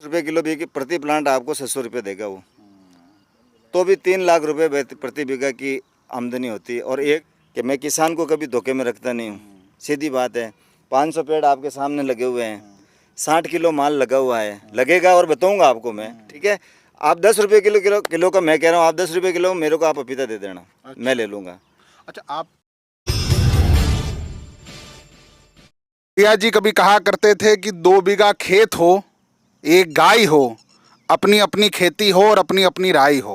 रुपये किलो भी प्रति प्लांट आपको 600 रुपये देगा वो, तो भी 3 लाख रुपए प्रति बीघा की आमदनी होती है। और एक कि मैं किसान को कभी धोखे में रखता नहीं हूँ, सीधी बात है। 500 पेड़ आपके सामने लगे हुए हैं, 60 किलो माल लगा हुआ है, लगेगा और बताऊंगा आपको मैं, ठीक है। आप 10 रुपये किलो का मैं कह रहा हूँ, आप 10 रुपये किलो मेरे को आप पपीता दे देना। अच्छा। मैं ले लूँगा। अच्छा, आप भैया जी कभी कहा करते थे कि 2 बीघा खेत हो, एक गाय हो, अपनी अपनी खेती हो और अपनी अपनी राई हो।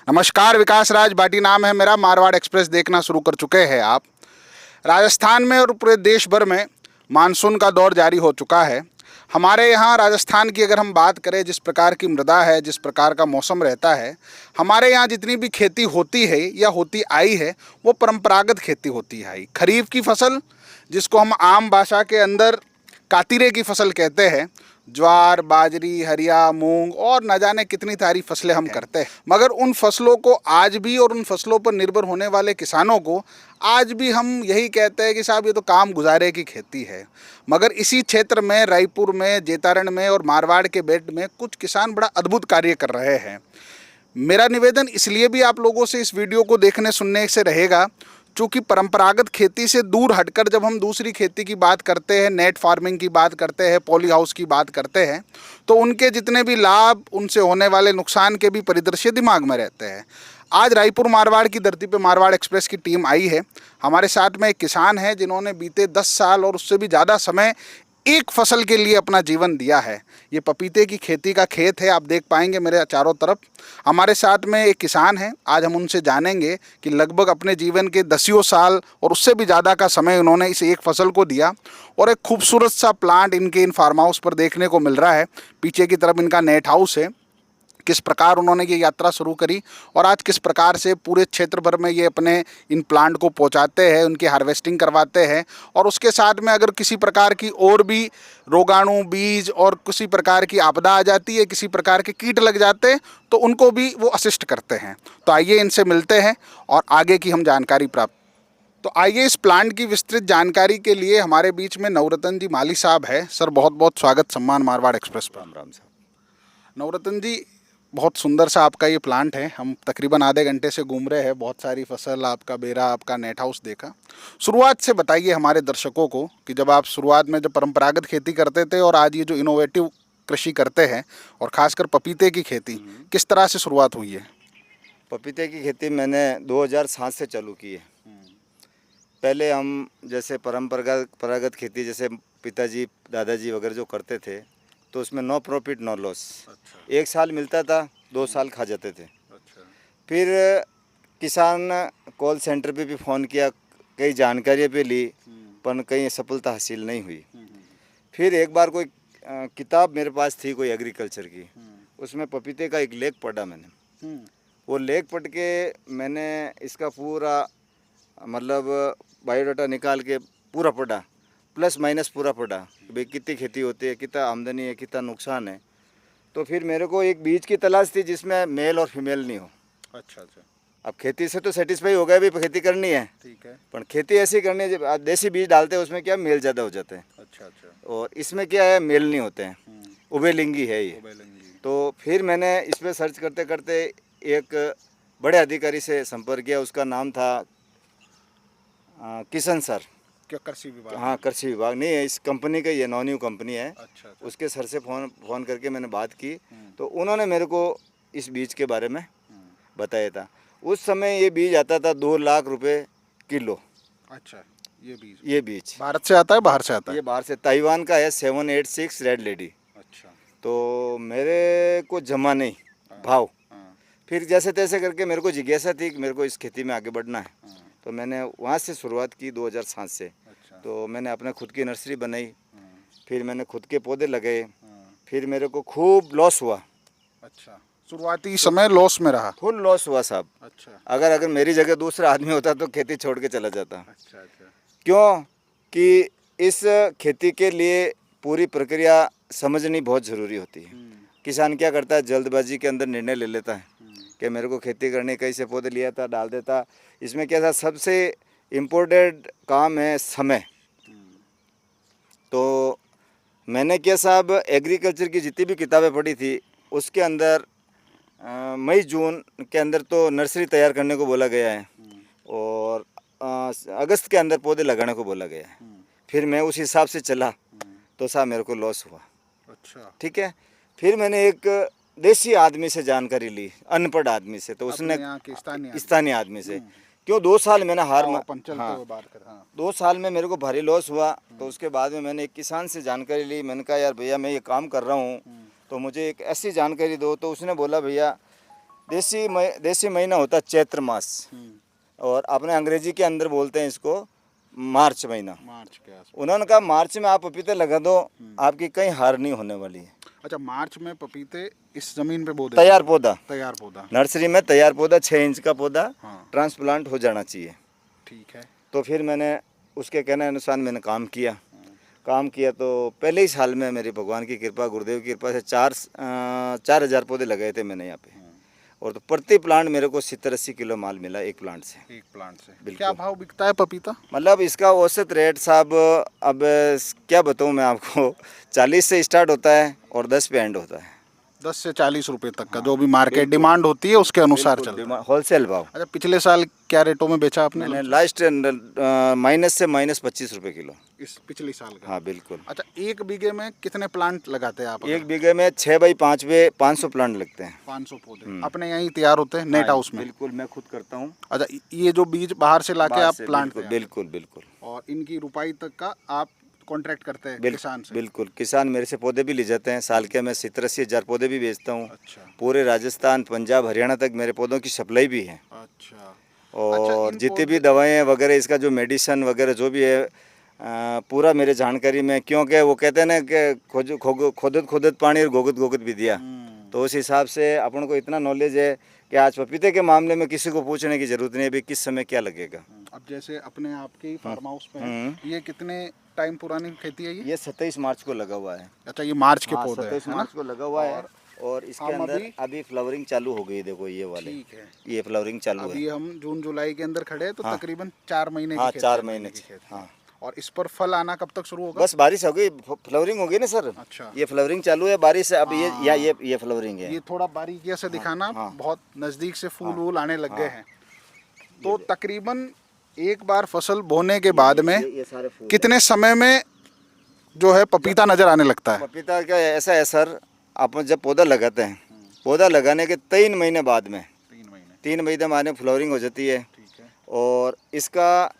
नमस्कार, विकास राज बाटी नाम है मेरा। मारवाड़ एक्सप्रेस देखना शुरू कर चुके हैं आप। राजस्थान में और पूरे देश भर में मानसून का दौर जारी हो चुका है। हमारे यहाँ राजस्थान की अगर हम बात करें, जिस प्रकार की मृदा है, जिस प्रकार का मौसम रहता है, हमारे यहाँ जितनी भी खेती होती है या होती आई है वो परंपरागत खेती होती है। खरीफ की फसल, जिसको हम आम भाषा के अंदर कातिरे की फसल कहते हैं, ज्वार, बाजरी, हरिया, मूंग और न जाने कितनी सारी फसलें हम करते हैं। मगर उन फसलों को आज भी और उन फसलों पर निर्भर होने वाले किसानों को आज भी हम यही कहते हैं कि साहब ये तो काम गुजारे की खेती है। मगर इसी क्षेत्र में, रायपुर में, जेतारण में और मारवाड़ के बेल्ट में कुछ किसान बड़ा अद्भुत कार्य कर रहे हैं। मेरा निवेदन इसलिए भी आप लोगों से इस वीडियो को देखने सुनने से रहेगा चूँकि परंपरागत खेती से दूर हटकर जब हम दूसरी खेती की बात करते हैं, नेट फार्मिंग की बात करते हैं, पॉली हाउस की बात करते हैं, तो उनके जितने भी लाभ, उनसे होने वाले नुकसान के भी परिदृश्य दिमाग में रहते हैं। आज रायपुर मारवाड़ की धरती पे मारवाड़ एक्सप्रेस की टीम आई है। हमारे साथ में एक किसान है जिन्होंने बीते 10 साल और उससे भी ज़्यादा समय एक फसल के लिए अपना जीवन दिया है। ये पपीते की खेती का खेत है, आप देख पाएंगे मेरे चारों तरफ। हमारे साथ में एक किसान हैं, आज हम उनसे जानेंगे कि लगभग अपने जीवन के 10 साल और उससे भी ज़्यादा का समय उन्होंने इस एक फसल को दिया। और एक खूबसूरत सा प्लांट इनके इन फार्म हाउस पर देखने को मिल रहा है। पीछे की तरफ इनका नेट हाउस है। किस प्रकार उन्होंने ये यात्रा शुरू करी और आज किस प्रकार से पूरे क्षेत्र भर में ये अपने इन प्लांट को पहुंचाते हैं, उनकी हार्वेस्टिंग करवाते हैं। और उसके साथ में अगर किसी प्रकार की और भी रोगाणु, बीज और किसी प्रकार की आपदा आ जाती है, किसी प्रकार के कीट लग जाते हैं, तो उनको भी वो असिस्ट करते हैं। तो आइए इनसे मिलते हैं और आगे की हम जानकारी प्राप्त। तो आइए इस प्लांट की विस्तृत जानकारी के लिए हमारे बीच में नवरत्न जी माली साहब है। सर, बहुत बहुत स्वागत सम्मान मारवाड़ एक्सप्रेस पर। राम राम साहब। नवरत्न जी, बहुत सुंदर सा आपका ये प्लांट है। हम तकरीबन आधे घंटे से घूम रहे हैं, बहुत सारी फसल, आपका बेरा, आपका नेट हाउस देखा। शुरुआत से बताइए हमारे दर्शकों को कि जब आप शुरुआत में जब परंपरागत खेती करते थे और आज ये जो इनोवेटिव कृषि करते हैं और ख़ासकर पपीते की खेती, किस तरह से शुरुआत हुई है? पपीते की खेती मैंने 2007 से चालू की है। पहले हम जैसे परंपरागत खेती जैसे पिताजी, दादाजी वगैरह जो करते थे, तो उसमें नो प्रॉफिट नो लॉस। अच्छा। 1 साल मिलता था, 2 साल खा जाते थे। अच्छा। फिर किसान कॉल सेंटर पे भी फ़ोन किया, कई जानकारियाँ भी ली, पर कहीं सफलता हासिल नहीं हुई। फिर एक बार कोई किताब मेरे पास थी कोई एग्रीकल्चर की, उसमें पपीते का एक लेख पढ़ा मैंने। वो लेख पढ़ के मैंने इसका पूरा मतलब बायोडाटा निकाल के पूरा पढ़ा, प्लस माइनस पूरा पढ़ा कि भाई कितनी खेती होती है, कितना आमदनी है, कितना नुकसान है। तो फिर मेरे को एक बीज की तलाश थी जिसमें मेल और फीमेल नहीं हो। अच्छा अच्छा। अब खेती से तो सेटिस्फाई हो गया, भी खेती करनी है, ठीक है, पर खेती ऐसी करनी है जब देसी बीज डालते हैं उसमें क्या मेल ज़्यादा हो जाते हैं। अच्छा अच्छा। और इसमें क्या है, मेल नहीं होते हैं, उभयलिंगी है ये। तो फिर मैंने इस पर सर्च करते करते एक बड़े अधिकारी से संपर्क किया, उसका नाम था किशन सर। क्या कृषि विभाग? हाँ, कृषि विभाग नहीं है, इस कंपनी का, ये नॉन न्यू कंपनी है। अच्छा। उसके सर से फ़ोन करके मैंने बात की, तो उन्होंने मेरे को इस बीज के बारे में बताया था। उस समय ये बीज आता था 2 लाख रुपए किलो। अच्छा। ये बीज भारत से आता है, बाहर से आता है? ये बाहर से, ताइवान का है, 786 रेड लेडी। अच्छा। तो मेरे को जमा नहीं भाव। फिर जैसे तैसे करके मेरे को जिज्ञासा थी कि मेरे को इस खेती में आगे बढ़ना है, तो मैंने वहाँ से शुरुआत की 2007 से। अच्छा। तो मैंने अपने खुद की नर्सरी बनाई, फिर मैंने खुद के पौधे लगाए, फिर मेरे को खूब लॉस हुआ। अच्छा। शुरुआती समय लॉस में रहा? फुल लॉस हुआ साहब। अच्छा। अगर मेरी जगह दूसरा आदमी होता तो खेती छोड़ के चला जाता। अच्छा अच्छा। क्यों कि इस खेती के लिए पूरी प्रक्रिया समझनी बहुत ज़रूरी होती है। किसान क्या करता है, जल्दबाजी के अंदर निर्णय ले लेता है कि मेरे को खेती करने, कहीं से पौधे लिया था डाल देता। इसमें क्या था, सबसे इम्पोर्टेंट काम है समय। तो मैंने क्या साहब, एग्रीकल्चर की जितनी भी किताबें पढ़ी थी उसके अंदर मई जून के अंदर तो नर्सरी तैयार करने को बोला गया है और अगस्त के अंदर पौधे लगाने को बोला गया है। फिर मैं उस हिसाब से चला तो साहब मेरे को लॉस हुआ। अच्छा। ठीक है, फिर मैंने एक देसी आदमी से जानकारी ली, अनपढ़ आदमी से, तो उसने यहाँ के स्थानीय आदमी से, क्यों 2 साल मैंने हार मा- हाँ बात कर। हाँ 2 साल में मेरे को भारी लॉस हुआ। तो उसके बाद में मैंने एक किसान से जानकारी ली। मैंने कहा यार भैया मैं ये काम कर रहा हूँ तो मुझे एक ऐसी जानकारी दो। तो उसने बोला भैया देसी महीना होता है चैत्र मास और अपने अंग्रेजी के अंदर बोलते हैं इसको मार्च महीना। मार्च के आसपास। उन्होंने कहा मार्च में आप पपीते लगा दो, आपकी कहीं हार नहीं होने वाली है। अच्छा, मार्च में पपीते इस जमीन पे बो देते तैयार पौधा, तैयार पौधा नर्सरी में तैयार पौधा 6 इंच का पौधा हाँ ट्रांसप्लांट हो जाना चाहिए। ठीक है। तो फिर मैंने उसके कहने अनुसार मैंने काम किया तो पहले ही साल में मेरी भगवान की कृपा, गुरुदेव की कृपा से 4,000 पौधे लगाए थे मैंने यहाँ पे। और तो प्रति प्लांट मेरे को 70-80 किलो माल मिला एक प्लांट से। एक प्लांट से बिल्कुल। क्या भाव बिकता है पपीता? मतलब इसका औसत रेट साहब अब क्या बताऊँ मैं आपको, 40 से स्टार्ट होता है और 10 पे एंड होता है। 10 से 40 रुपए तक का जो भी मार्केट डिमांड होती है उसके अनुसार चलता है। होलसेल भाव। अच्छा, पिछले साल क्या रेटों में बेचा आपने? मैंने लास्ट माइनस से माइनस 25 रुपए किलो। इस पिछले साल का? हाँ बिल्कुल। अच्छा, एक बीघे में कितने प्लांट लगाते हैं आप? एक बीघे में 6 बाई 5 पे 500 प्लांट लगते हैं। 500 पौधे अपने यहीं तैयार होते हैं नेट हाउस में? बिल्कुल, मैं खुद करता हूँ। अच्छा, ये जो बीज बाहर से लाके आप प्लांट बिल्कुल बिल्कुल। और इनकी रुपाई तक का आप कॉन्ट्रैक्ट करते हैं किसान से? बिल्कुल, किसान मेरे से पौधे भी ले जाते हैं। साल के मैं 70-80 हज़ार पौधे भी बेचता हूँ। अच्छा पूरे राजस्थान, पंजाब, हरियाणा तक मेरे पौधों की सप्लाई भी है। अच्छा। और जितनी भी दवाएं वगैरह, इसका जो मेडिसन वगैरह जो भी है पूरा मेरे जानकारी में, क्योंकि वो कहते हैं ना कि खोदत पानी और गोगत भी दिया। तो उस हिसाब से अपन को इतना नॉलेज है कि आज पपीते के मामले में किसी को पूछने की जरूरत नहीं है भी किस समय क्या लगेगा। अब जैसे अपने आपके फार्म हाउस में ये कितने टाइम पुरानी खेती है ये? 27 मार्च को लगा हुआ है। अच्छा, ये मार्च के पौधे 27 मार्च को लगा हुआ है और इसके अंदर अभी फ्लावरिंग चालू हो गई। देखो ये वाले, ठीक है, ये फ्लावरिंग चालू है। अभी हम जून जुलाई के अंदर खड़े हैं तो तकरीबन 4 महीने की 4 महीने की खेती। हाँ। और इस पर फल आना कब तक शुरू होगा? बस बारिश हो गई, फ्लावरिंग हो गई ना सर। अच्छा, ये फ्लावरिंग चालू है, बारिश है। अब ये फ्लावरिंग है। ये थोड़ा बारीकिया से दिखाना, बहुत नजदीक से फूल वूल आने लग गए हैं। तो तकरीबन एक बार फसल बोने के बाद में ये सारे फूल कितने समय में जो है पपीता नजर आने लगता है? पपीता का ऐसा है सर, आप जब पौधा लगाते हैं, पौधा लगाने के 3 महीने बाद में 3 महीने बाद में फ्लावरिंग हो जाती है। ठीक है। और इसका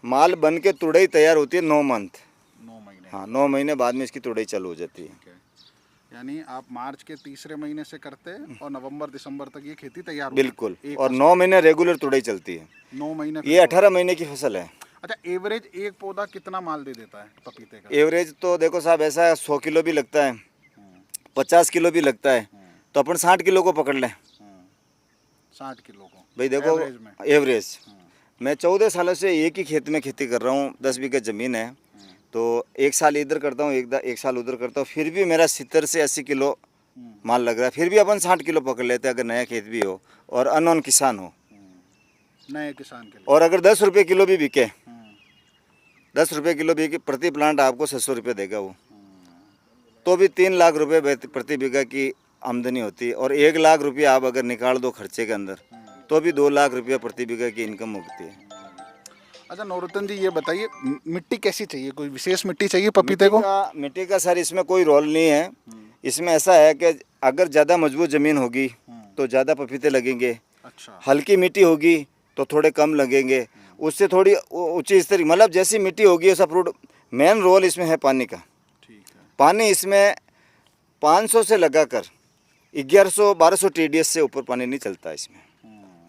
माल बन के तुड़ाई तैयार होती है 9 मंथ। 9 महीने। हाँ, 9 महीने बाद में इसकी तुड़ाई चालू हो जाती है। ठीक है। यानी आप मार्च के तीसरे महीने से करते हैं और नवंबर दिसंबर तक ये खेती तैयार बिल्कुल। और 9 महीने रेगुलर तुड़ाई चलती है। 9 महीने। ये 18 महीने की फसल है। अच्छा, एवरेज एक पौधा कितना माल दे देता है पपीते का? एवरेज तो देखो साहब ऐसा है, 100 किलो भी लगता है, 50 किलो भी लगता है, तो अपन 60 किलो को पकड़ लें। 60 किलो को भाई देखो एवरेज। मैं 14 सालों से एक ही खेत में खेती कर रहा हूँ। 10 बीघा ज़मीन है, तो एक साल इधर करता हूँ, एक साल उधर करता हूँ, फिर भी मेरा 70 से 80 किलो माल लग रहा है। फिर भी अपन 60 किलो पकड़ लेते हैं अगर नया खेत भी हो और अननोन किसान हो। नए किसान के लिए। और अगर 10 रुपये किलो भी बिके, 10 रुपये किलो बिके, प्रति प्लांट आपको 600 रुपये देगा वो, तो भी 3 लाख रुपये प्रति बीघा की आमदनी होती है। और 1 लाख रुपये आप अगर निकाल दो खर्चे के अंदर, तो भी 2 लाख रुपये प्रति बीघा की इनकम होती है। अच्छा नौरतन जी, ये बताइए मिट्टी कैसी चाहिए? कोई विशेष मिट्टी चाहिए पपीते को? मिट्टी का सर इसमें कोई रोल नहीं है। इसमें ऐसा है कि अगर ज़्यादा मजबूत ज़मीन होगी तो ज़्यादा पपीते लगेंगे। अच्छा। हल्की मिट्टी होगी तो थोड़े कम लगेंगे। उससे थोड़ी ऊंची स्तर, मतलब जैसी मिट्टी होगी वैसा फ्रूट। मेन रोल इसमें है पानी का। ठीक है। पानी इसमें 500 से लगाकर 1100-1200 TDS से ऊपर पानी नहीं चलता इसमें।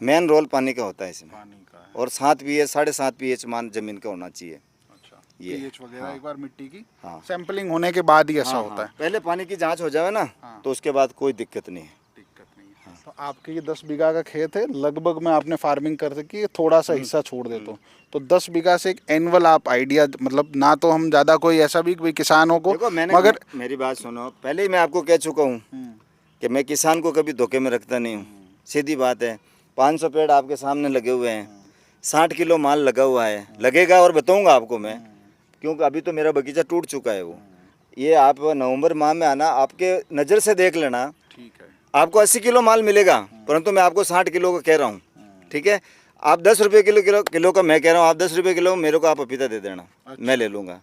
मेन रोल पानी का होता है इसमें। पानी का है। और 7 pH 7.5 pH मान जमीन का होना चाहिए। अच्छा, ये pH वगैरह एक बार मिट्टी की सैम्पलिंग होने के बाद ही ऐसा होता है। पहले पानी की जांच हो जाए ना, तो उसके बाद कोई दिक्कत नहीं है। तो आपके ये 10 बीघा का खेत है, लगभग में आपने फार्मिंग कर रखी है, थोड़ा सा हिस्सा छोड़ देता हूँ तो 10 बीघा से एक एनुअल आप आइडिया, मतलब ना तो हम ज़्यादा कोई ऐसा भी कोई किसानों को, मगर मेरी बात सुनो, पहले ही मैं आपको कह चुका हूँ कि मैं किसान को कभी धोखे में रखता नहीं हूँ। सीधी बात है, 500 पेड़ आपके सामने लगे हुए हैं, 60 किलो माल लगा हुआ है, लगेगा और बताऊँगा आपको मैं, क्योंकि अभी तो मेरा बगीचा टूट चुका है वो। ये आप नवंबर माह में आना, आपके नज़र से देख लेना, ठीक है। आपको 80 किलो माल मिलेगा, परंतु मैं आपको 60 किलो का कह रहा हूँ। ठीक है, आप 10 रुपये किलो का मैं कह रहा हूँ, आप 10 रुपये किलो मेरे को आप पपीता दे देना, मैं ले लूँगा।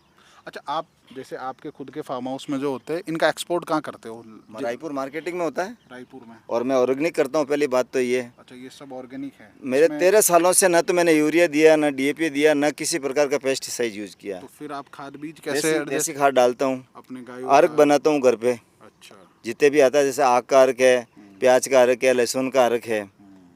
अच्छा, आप जैसे आपके खुद के फार्म हाउस में जो होते हैं, इनका एक्सपोर्ट कहाँ करते हो? रायपुर मार्केटिंग में होता है रायपुर में। और मैं ऑर्गेनिक करता हूँ, पहली बात तो ये। अच्छा, ये सब ऑर्गेनिक है। मेरे इसमें 13 सालों से न तो मैंने यूरिया दिया, न DAP दिया, न किसी प्रकार का पेस्टिसाइड यूज़ किया। तो फिर आप खाद बीज कैसे देसी खाद डालता हूँ, अपने गायों अर्क बनाता हूँ घर पे, अच्छा। जितने भी आता है, जैसे आग का अर्क है, प्याज का अर्क है, लहसुन का अर्क है,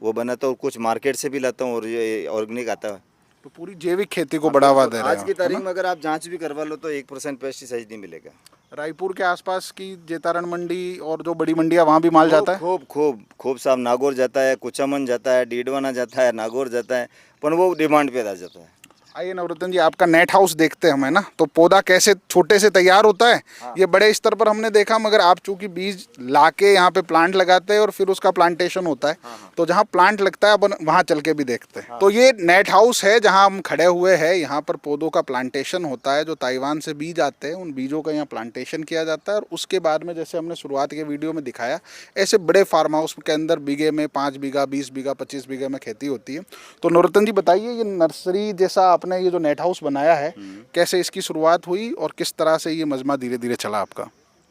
वो बनाता हूँ। कुछ मार्केट से भी लाता हूँ और ये ऑर्गेनिक आता है। तो पूरी जैविक खेती को बढ़ावा दे रहे आज हो, की तारीख में अगर आप जांच भी करवा लो तो 1% पेस्टिसाइड नहीं मिलेगा। रायपुर के आसपास की जेतारण मंडी और जो बड़ी मंडियाँ, वहाँ भी माल जाता है? खूब साहब, नागौर जाता है, कुचामन जाता है, डीडवाना जाता है, नागौर जाता है, पर वो डिमांड पे आ जाता है। आइए नवरत्न जी, आपका नेट हाउस देखते हैं हमें ना, तो पौधा कैसे छोटे से तैयार होता है। ये बड़े स्तर पर हमने देखा, मगर आप चूंकि बीज लाके यहाँ पे प्लांट लगाते हैं और फिर उसका प्लांटेशन होता है, तो जहाँ प्लांट लगता है अपन वहाँ चल के भी देखते हैं। तो ये नेट हाउस है जहाँ हम खड़े हुए हैं। यहाँ पर पौधों का प्लांटेशन होता है, जो ताइवान से बीज आते हैं, उन बीजों का यहाँ प्लांटेशन किया जाता है और उसके बाद में, जैसे हमने शुरुआत के वीडियो में दिखाया, ऐसे बड़े फार्म हाउस के अंदर बीघे में 5 बीघा, 20 बीघा, 25 बीघे में खेती होती है। तो नवरत्न जी बताइए, ये नर्सरी जैसा आपने ये जो नेट हाउस बनाया है, कैसे इसकी शुरुआत हुई और किस तरह से ये मजमा धीरे धीरे चला आपका?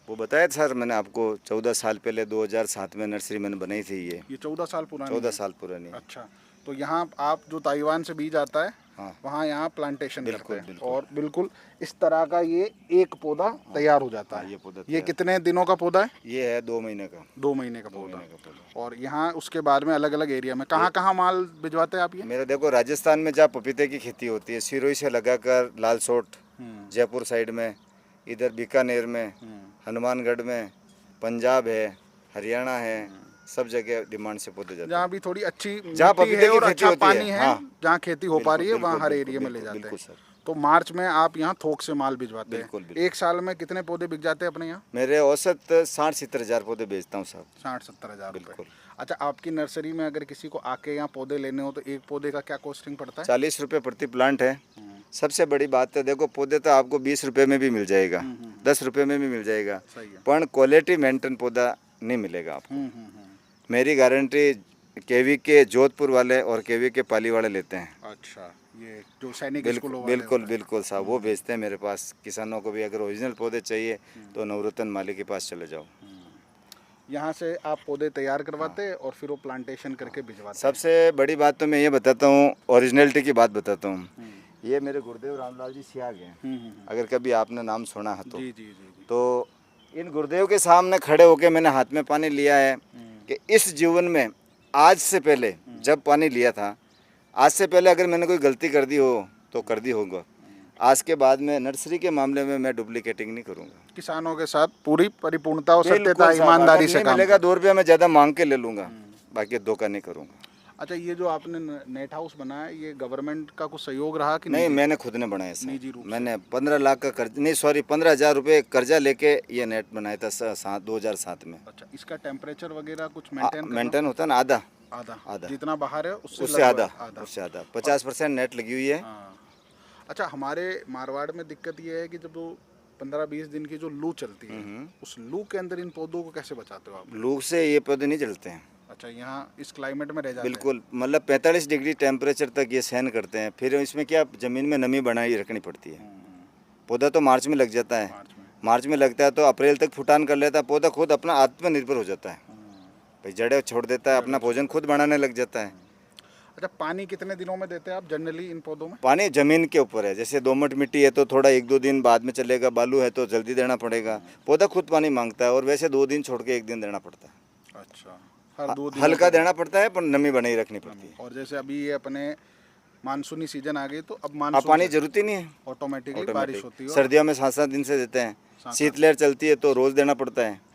वो बताया सर मैंने आपको, 14 साल पहले 2007 में नर्सरी मैंने बनाई थी। ये 14 साल पुरानी 14 साल पुरानी। अच्छा, तो यहाँ आप जो ताइवान से बीज आता है, हाँ, वहाँ यहाँ प्लांटेशन बिल्कुल, करते हैं बिल्कुल। और बिल्कुल इस तरह का ये एक पौधा तैयार हो जाता है। ये पौधा ये कितने दिनों का पौधा है? ये है 2 महीने का। 2 महीने का 2 पौधा। महीने का पौधा। और यहाँ उसके बाद में अलग अलग एरिया में कहाँ कहाँ माल भिजवाते हैं आप ये? मेरा देखो, राजस्थान में जहाँ पपीते की खेती होती है, सिरोही से लगाकर लालसोट, जयपुर साइड में, इधर बीकानेर में, हनुमानगढ़ में, पंजाब है, हरियाणा है, सब जगह डिमांड से पौधे जाते हैं। जहाँ भी थोड़ी अच्छी जहाँ मिट्टी पपीते है की और खेती अच्छा होती है, पानी है, हाँ। जहाँ खेती हो पा रही है, वहाँ हर बिल्कुल, एरिया में ले बिल्कुल, जाते बिल्कुल हैं। सर। तो मार्च में आप यहाँ थोक से माल भिजवाते बिल्कुल, हैं। बिल्कुल। एक साल में कितने पौधे बिक जाते हैं अपने यहाँ? मेरे औसत 60-70 हज़ार पौधे बेचता हूँ साहब। 60-70 हज़ार रुपये। बिल्कुल। अच्छा, आपकी नर्सरी में अगर किसी को आके यहाँ पौधे लेने हो तो एक पौधे का क्या कॉस्टिंग पड़ता है? 40 रुपये प्रति प्लांट है। सबसे बड़ी बात है, देखो पौधे तो आपको 20 रुपये में भी मिल जाएगा, 10 रुपये में भी मिल जाएगा, सही है। पर क्वालिटी मेंटेन पौधा नहीं मिलेगा आपको। मेरी गारंटी KVK जोधपुर वाले और KVK पाली वाले लेते हैं। अच्छा, ये जो सैनिक स्कूल बिल्कुल बिल्कुल बिल्कुल साहब, वो बेचते हैं मेरे पास। किसानों को भी अगर ओरिजिनल पौधे चाहिए तो नवरत्न माली के पास चले जाओ। यहाँ से आप पौधे तैयार करवाते हैं और फिर वो प्लांटेशन करके भिजवाते हैं। सबसे बड़ी बात तो मैं ये बताता हूँ, ओरिजिनलिटी की बात बताता हूँ। ये मेरे गुरुदेव रामलाल जी सियाग हैं, अगर कभी आपने नाम सुना है तो। जी जी जी। तो इन गुरुदेव के सामने खड़े होकर मैंने हाथ में पानी लिया है कि इस जीवन में आज से पहले जब पानी लिया था, आज से पहले अगर मैंने कोई गलती कर दी हो तो कर दी होगा। आज के बाद में नर्सरी के मामले में मैं डुप्लीकेटिंग नहीं करूँगा। किसानों के साथ पूरी परिपूर्णता और बिल्कुल सत्यता, साहब, ईमानदारी अगर से नहीं काम मिलेगा 2 रुपये मैं ज़्यादा मांग के ले लूँगा, बाकी धोखा नहीं करूँगा। अच्छा, ये जो आपने नेट हाउस बनाया, ये गवर्नमेंट का कुछ सहयोग रहा कि नहीं, निजी? मैंने खुद ने बनाया सर। निजी रूप से? मैंने 15 लाख का कर्ज, नहीं सॉरी, 15,000 रुपये कर्जा लेके ये नेट बनाया था 2007 में। अच्छा, इसका टेम्परेचर वगैरह कुछ मेंटेन मेंटेन होता है ना, आधा आधा जितना बाहर है उससे लगभग आधा, उससे आधा 50% नेट लगी हुई है। हाँ। अच्छा, हमारे मारवाड़ में दिक्कत ये है कि जब वो 15-20 दिन की जो लू चलती है, उस लू के अंदर इन पौधों को कैसे बचाते हो आप? लू से ये पौधे नहीं जलते हैं। अच्छा, यहाँ इस क्लाइमेट में रह जाते हैं। बिल्कुल, मतलब 45 डिग्री टेम्परेचर तक ये सहन करते हैं। फिर इसमें क्या, ज़मीन में नमी बनाई रखनी पड़ती है। पौधा तो मार्च में लग जाता है, मार्च में लगता है तो अप्रैल तक फुटान कर लेता है पौधा, खुद अपना आत्मनिर्भर हो जाता है भाई, जड़ें छोड़ देता है, अपना भोजन खुद बनाने लग जाता है। अच्छा, पानी कितने दिनों में देते हैं आप जनरली इन पौधों में? पानी ज़मीन के ऊपर है, जैसे दोमट मिट्टी है तो थोड़ा 1-2 दिन बाद में चलेगा, बालू है तो जल्दी देना पड़ेगा। पौधा खुद पानी मांगता है और वैसे 2 दिन छोड़ के 1 दिन देना पड़ता है। अच्छा, हर 2 दिन हल्का देना पड़ता है पर नमी बनाई रखनी पड़ती है। और जैसे अभी ये अपने मानसूनी सीजन आ गई तो अब अब मानसून पानी जरूरत ही नहीं है, ऑटोमेटिकली बारिश होती है। सर्दियों में 7-7 दिन से देते हैं, शीतलहर चलती है तो रोज़ देना पड़ता है।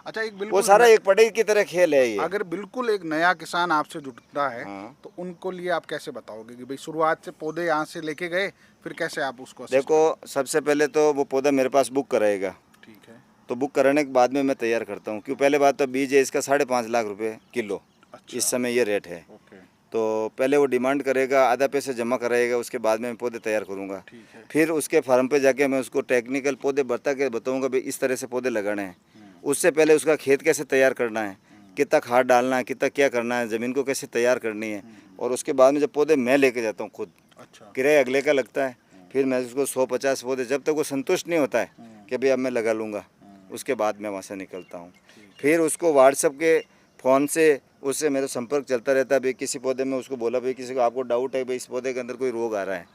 अच्छा, एक वो बिल्कुल सारा एक पढ़ाई की तरह खेल है ये। अगर बिल्कुल एक नया किसान आपसे जुड़ता है, हाँ। तो उनको लिए आप कैसे बताओगे कि भाई शुरुआत से पौधे यहाँ से लेके गए, फिर कैसे आप उसको assess देखो, सबसे पहले तो वो पौधा मेरे पास बुक कराएगा। ठीक है। तो बुक कराने के बाद में मैं तैयार करता हूँ, क्यों, पहले बात तो बीज है इसका 5.5 लाख रुपए किलो, अच्छा। इस समय ये रेट है। ओके। तो पहले वो डिमांड करेगा, आधा पैसे जमा कराएगा, उसके बाद में मैं पौधे तैयार करूँगा। फिर उसके फार्म पे जाके मैं उसको टेक्निकल पौधे बताऊँगा भाई इस तरह से पौधे लगाने हैं। उससे पहले उसका खेत कैसे तैयार करना है, कितना खाद डालना है, कितना क्या करना है, ज़मीन को कैसे तैयार करनी है। और उसके बाद में जब पौधे मैं लेके जाता हूँ खुद, अच्छा। किराया अगले का लगता है, फिर मैं उसको 100-50 पौधे, जब तक वो संतुष्ट नहीं होता है कि भाई अब मैं लगा लूँगा, उसके बाद मैं वहाँ से निकलता हूँ। फिर उसको व्हाट्सएप के फ़ोन से उससे मेरा संपर्क चलता रहता है। भाई किसी पौधे में उसको बोला भाई किसी को आपको डाउट है भाई इस पौधे के अंदर कोई रोग आ रहा है,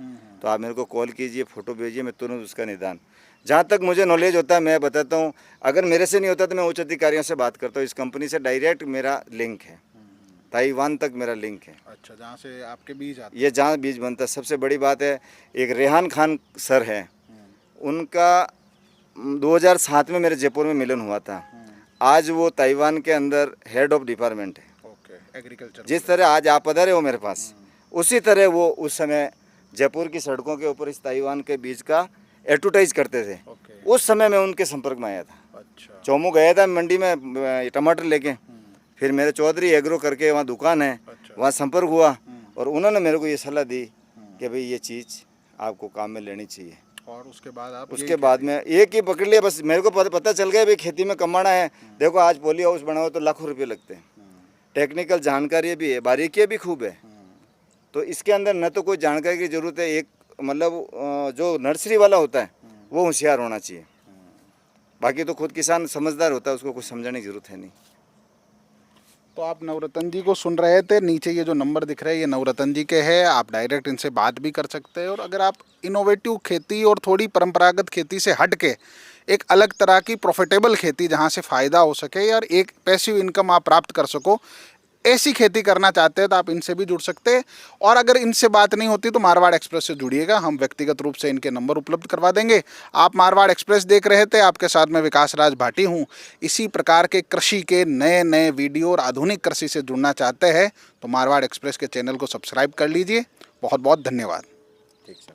तो आप मेरे को कॉल कीजिए, फ़ोटो भेजिए, मैं तुरंत उसका निदान, जहाँ तक मुझे नॉलेज होता है मैं बताता हूँ। अगर मेरे से नहीं होता तो मैं उच्च अधिकारियों से बात करता हूँ। इस कंपनी से डायरेक्ट मेरा लिंक है, ताइवान तक मेरा लिंक है। अच्छा, जहाँ से आपके बीज आते ये जहाँ बीज बनता है। सबसे बड़ी बात है, एक रेहान खान सर है, उनका 2007 में मेरे जयपुर में मिलन हुआ था। आज वो ताइवान के अंदर हेड ऑफ डिपार्टमेंट है। Okay, agriculture. जिस तरह आज आप पधारे हो मेरे पास, उसी तरह वो उस समय जयपुर की सड़कों के ऊपर इस ताइवान के बीज का एडवर्टाइज करते थे। ओके। उस समय मैं उनके संपर्क में आया था। अच्छा। चौमू गया था मंडी में टमाटर लेके, फिर मेरे चौधरी एग्रो करके वहाँ दुकान है, अच्छा। वहाँ संपर्क हुआ और उन्होंने मेरे को ये सलाह दी कि भाई ये चीज़ आपको काम में लेनी चाहिए। और उसके बाद आप उसके बाद में एक ही पकड़ लिया, बस मेरे को पता चल गया भाई खेती में कमाना है। देखो आज पोली हाउस बनाओ तो लाखों रुपये लगते हैं, टेक्निकल जानकारी भी है, बारीकियाँ भी खूब है। तो इसके अंदर न तो कोई जानकारी की ज़रूरत है, एक मतलब जो नर्सरी वाला होता है वो होशियार होना चाहिए, बाकी तो खुद किसान समझदार होता है, उसको कुछ समझाने की ज़रूरत है नहीं। तो आप नवरत्न जी को सुन रहे थे, नीचे ये जो नंबर दिख रहा है ये नवरत्न जी के हैं, आप डायरेक्ट इनसे बात भी कर सकते हैं। और अगर आप इनोवेटिव खेती और थोड़ी परंपरागत खेती से हट के एक अलग तरह की प्रॉफिटेबल खेती जहां से फ़ायदा हो सके और एक पैसिव इनकम आप प्राप्त कर सको, ऐसी खेती करना चाहते हैं तो आप इनसे भी जुड़ सकते हैं। और अगर इनसे बात नहीं होती तो मारवाड़ एक्सप्रेस से जुड़िएगा, हम व्यक्तिगत रूप से इनके नंबर उपलब्ध करवा देंगे। आप मारवाड़ एक्सप्रेस देख रहे थे, आपके साथ में विकास राज भाटी हूँ। इसी प्रकार के कृषि के नए नए वीडियो और आधुनिक कृषि से जुड़ना चाहते हैं तो मारवाड़ एक्सप्रेस के चैनल को सब्सक्राइब कर लीजिए। बहुत बहुत धन्यवाद। ठीक सर।